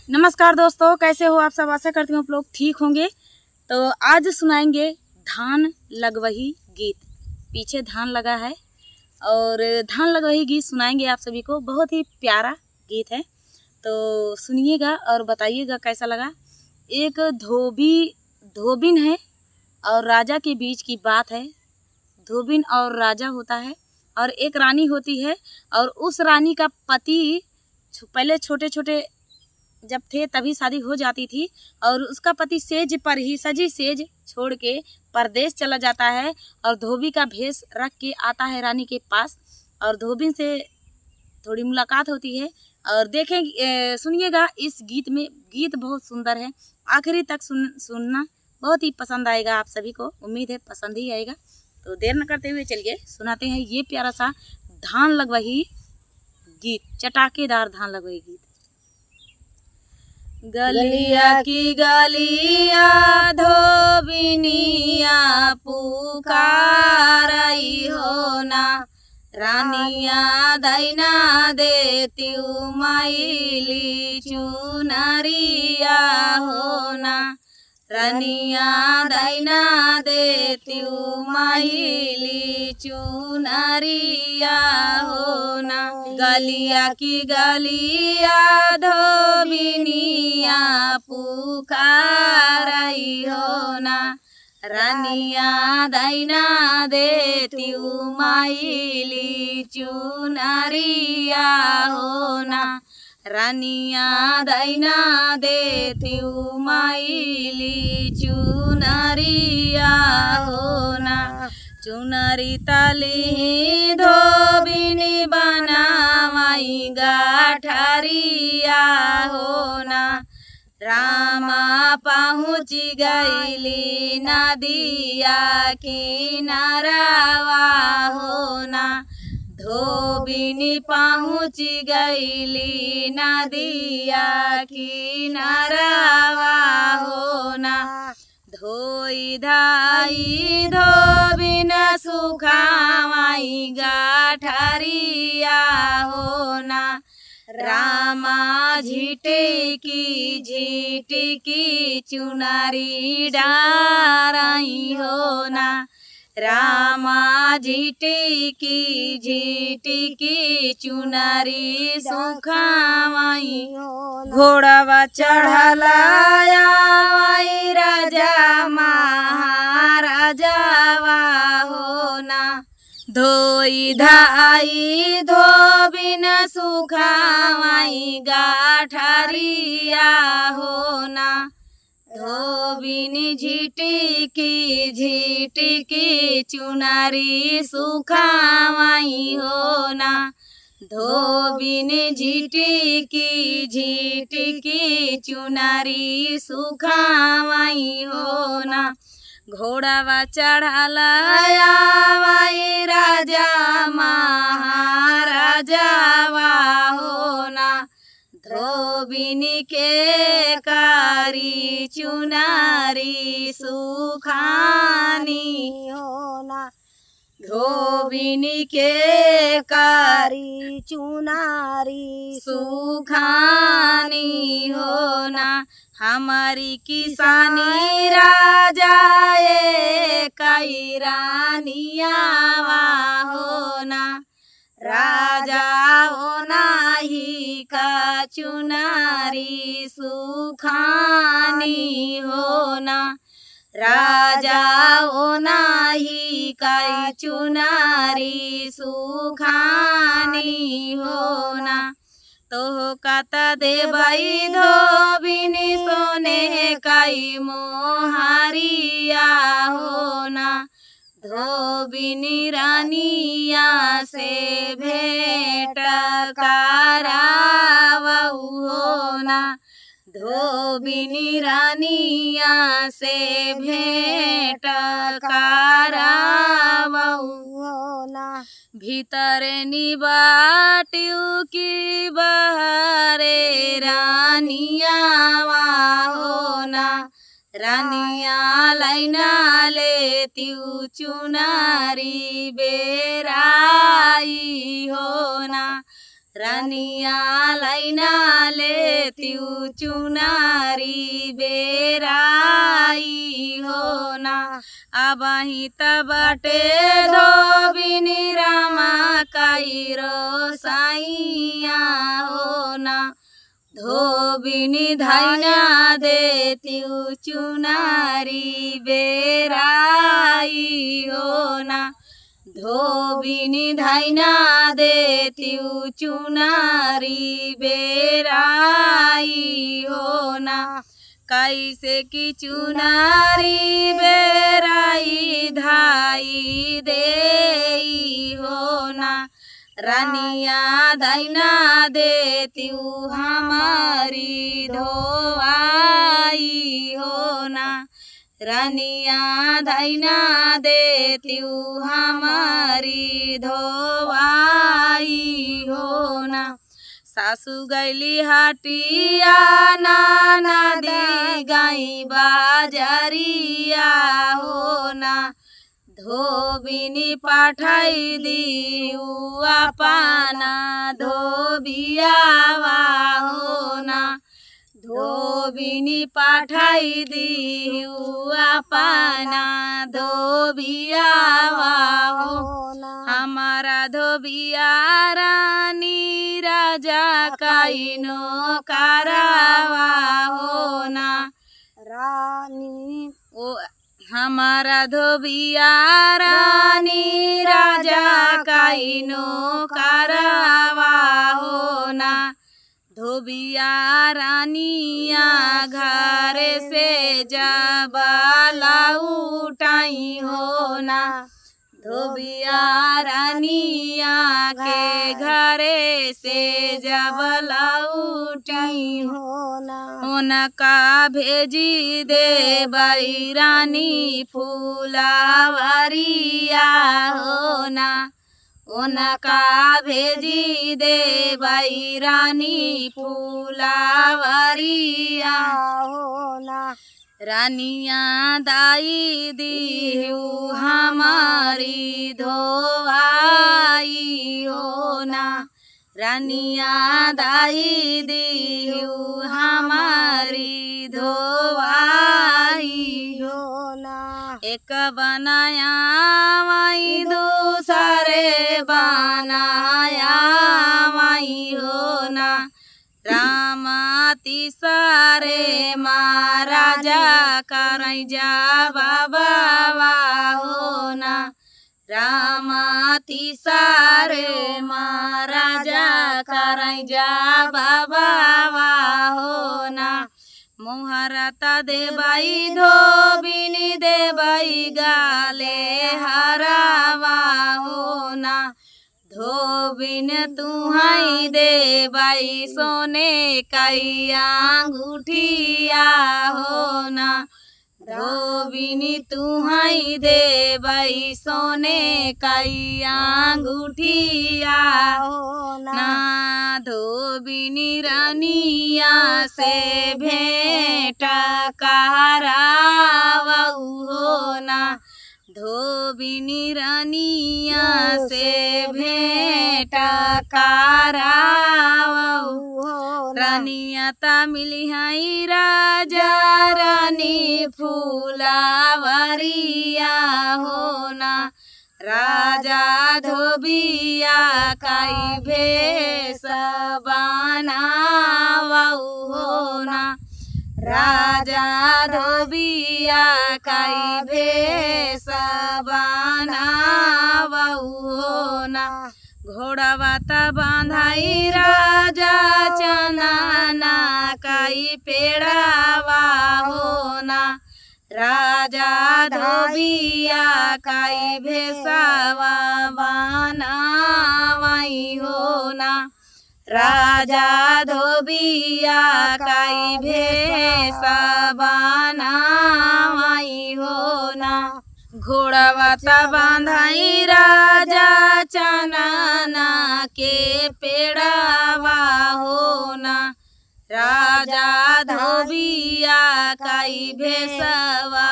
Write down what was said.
नमस्कार दोस्तों, कैसे हो आप सब। आशा करती हूँ आप लोग ठीक होंगे। तो आज सुनाएंगे धान लगवही गीत। पीछे धान लगा है और धान लगवही गीत सुनाएंगे आप सभी को। बहुत ही प्यारा गीत है, तो सुनिएगा और बताइएगा कैसा लगा। एक धोबिन है और राजा के बीच की बात है। धोबिन और राजा होता है और एक रानी होती है, और उस रानी का पति पहले छोटे छोटे जब थे तभी शादी हो जाती थी, और उसका पति सेज पर ही सजी सेज छोड़ के परदेश चला जाता है और धोबी का भेष रख के आता है रानी के पास, और धोबिन से थोड़ी मुलाकात होती है। और देखें सुनिएगा इस गीत में। गीत बहुत सुंदर है, आखिरी तक सुनना, बहुत ही पसंद आएगा आप सभी को। उम्मीद है पसंद ही आएगा। तो देर न करते हुए चलिए सुनाते हैं ये प्यारा सा धान लगवही गीत, चटाकेदार धान लगवही गीत। गलिया की गलिया धोबिनिया पुकारई हो ना, रानिया दैना देती माइली चुनरिया हो ना, रानिया दैना देती माइली चुनरिया हो ना। गलिया की गलिया धोबिनिया पुकारई हो ना, रानिया दैना देती माइली चुनरिया हो ना, रानिया दैना देती माइली चुनरिया हो ना। चुनरी तली धोबिनी बनावाई गाठरिया हो ना, रामा पहुँच गईली नदिया किनारावा हो ना, धोबिनी पहुँच गईली नदिया किनारावा हो ना। धोई धाई धोबिन सुखावाई गाठरिया हो ना, रामा झिटकी चुनरी डाराई हो ना, रामा झिटकी चुनरी सुखावाई हो। घोड़ावा चढ़लाया राजा महाराजावा हो ना, धोई धाई धोबिन सुखावाई गाठरिया हो ना, धोबिन झिटकी चुनरी सुखावाई हो ना, धोबिन झिटकी चुनरी सुखावाई हो ना। घोड़ावा चढ़लाया वाई राजा महाराजावा हो ना, धोबिन के कारी चुनरी सुखानी हो ना, धोबिन के कारी चुनरी सुखानी हो ना। हमारी किसानी राजा कई रानियावा हो ना, राजा हो नाही का चुनरी सुखानी हो ना, राजा हो नाही का चुनरी सुखानी हो ना। तो कता देवई धोबिनी सोने कई मोहारिया हो ना, धोबिनी रानिया से भेंट करावऊ हो ना, धोबिनी रानिया से भेंट करावऊ हो ना। भीतर निबाट्यू की बहरे रानियावा हो ना, रानिया लाइना लेत्यू चुनारी बेराई हो ना, रानिया लाइना ले देत्यू चुनारी बेराई हो ना। अबही तबटे धोबिनी रामा काइरो साइया हो ना। धोबिनी धाइना देत्यू चुनारी बेराई हो ना। धोबिनी धाइना देत्यू चुनारी बेराई हो ना। कैसे की चुनारी बेराई धाई देई हो ना। रानिया धाइना देत्यू हमारी धोआई हो ना। रानिया धाइना देत्यू हमारी धोआई हो ना। सासू गैली हटिया नाना दी गई बाजरिया हो ना। धोबिनी पाठाई दियू अपना धोबियावा हो ना। धोबिनी पाठाई दियू अपना धोबियावा हो ना। हमारा धोबिया रानी राजा काइनो करावा हो ना। रानी ओ हमारा धोबिया रानी राजा काइनो करावा हो ना। धोबिया रानिया घर से जबाला उठाई हो ना। धोबिया रानिया के घरे से जबला उठाई हो ना। उनका भेजी दे बाई रानी फूलावरिया हो ना। उनका भेजी दे बाई रानी फूलावरिया हो ना। रानिया दाई दियू हमारी धोआई हो ना। रानिया दाई दियू हमारी धोआई हो ना। एक बनाया माई दूसरे बनाया माई हो ना। रामा तिसरे महाराजा करैजा बाबा हो ना। रामा तिसरे महाराजा करैजा बाबा हो ना। मुहरता देबाई धोबिनी देबाई गाले हरावा हो ना। धोबिन तुहाई देबाई सोने काई अंगूठिया हो ना। धोबिनी तुहाई देबाई सोने काई अंगूठिया हो ना। धोबिनी रानिया से भेंट करावऊ हो ना। धोबिनी रानिया से भेंट करावऊ हो। रानिया ता मिली हई राजा रानी फूलावरिया हो ना। राजा धोबिया काई भेष बनावऊ हो ना। राजा धोबिया काई भेष बनावऊ हो ना। घोड़ावा ता बांधाई राजा चनाना काई पेड़ावा हो ना। राजा धोबिया काई भेषवा बनावई हो ना। राजा धोबिया काई भेष बनावई हो ना। घोड़ावा ता बांधाई राजा चनाना के पेड़ावा हो ना। राजा धोबिया काई भेषवा